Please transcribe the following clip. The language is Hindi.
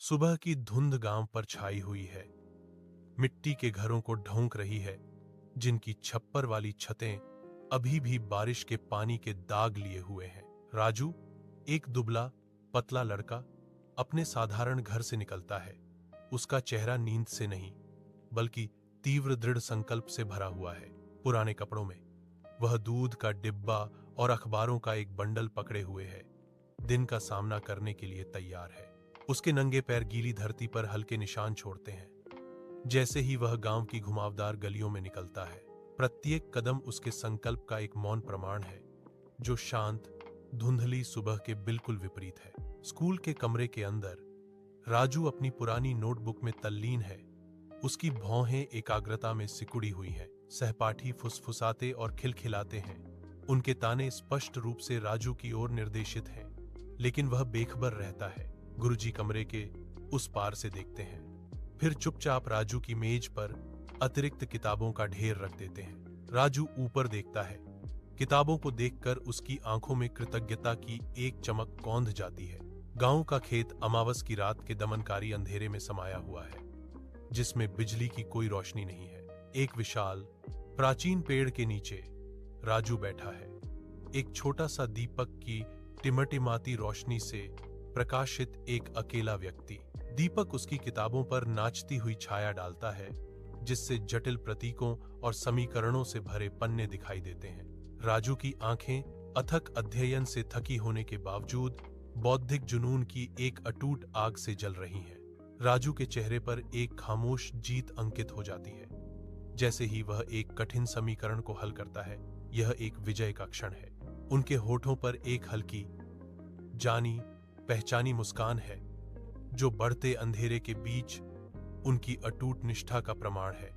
सुबह की धुंध गांव पर छाई हुई है। मिट्टी के घरों को ढोंक रही है, जिनकी छप्पर वाली छतें अभी भी बारिश के पानी के दाग लिए हुए हैं। राजू, एक दुबला पतला लड़का, अपने साधारण घर से निकलता है। उसका चेहरा नींद से नहीं, बल्कि तीव्र दृढ़ संकल्प से भरा हुआ है। पुराने कपड़ों में वह दूध का डिब्बा और अखबारों का एक बंडल पकड़े हुए है, दिन का सामना करने के लिए तैयार है। उसके नंगे पैर गीली धरती पर हल्के निशान छोड़ते हैं। जैसे ही वह गांव की घुमावदार गलियों में निकलता है, प्रत्येक कदम उसके संकल्प का एक मौन प्रमाण है, जो शांत धुंधली सुबह के बिल्कुल विपरीत है। स्कूल के कमरे के अंदर राजू अपनी पुरानी नोटबुक में तल्लीन है। उसकी भौहें एकाग्रता में सिकुड़ी हुई हैं। सहपाठी फुसफुसाते और खिलखिलाते हैं। उनके ताने स्पष्ट रूप से राजू की ओर निर्देशित हैं, लेकिन वह बेखबर रहता है। गुरुजी कमरे के उस पार से देखते हैं, फिर चुपचाप राजू की मेज पर अतिरिक्त किताबों का ढेर रख देते हैं। राजू ऊपर देखता है। किताबों को देखकर उसकी आंखों में कृतज्ञता की एक चमक कौंध जाती है। गांव का खेत अमावस की रात के दमनकारी अंधेरे में समाया हुआ है, जिसमें बिजली की कोई रोशनी नहीं है। एक विशाल प्राचीन पेड़ के नीचे राजू बैठा है। एक छोटा सा दीपक की टिमटिमाती रोशनी से प्रकाशित एक अकेला व्यक्ति। दीपक उसकी किताबों पर नाचती हुई छाया डालता है, जिससे जटिल प्रतीकों और समीकरणों से भरे पन्ने दिखाई देते हैं। राजू की आंखें अथक अध्ययन से थकी होने के बावजूद बौद्धिक जुनून की एक अटूट आग से जल रही हैं। राजू के चेहरे पर एक खामोश जीत अंकित हो जाती है। जैसे ही वह एक कठिन समीकरण को हल करता है, यह एक विजय का क्षण है। उनके होठों पर एक हल्की जानी पहचानी मुस्कान है, जो बढ़ते अंधेरे के बीच उनकी अटूट निष्ठा का प्रमाण है।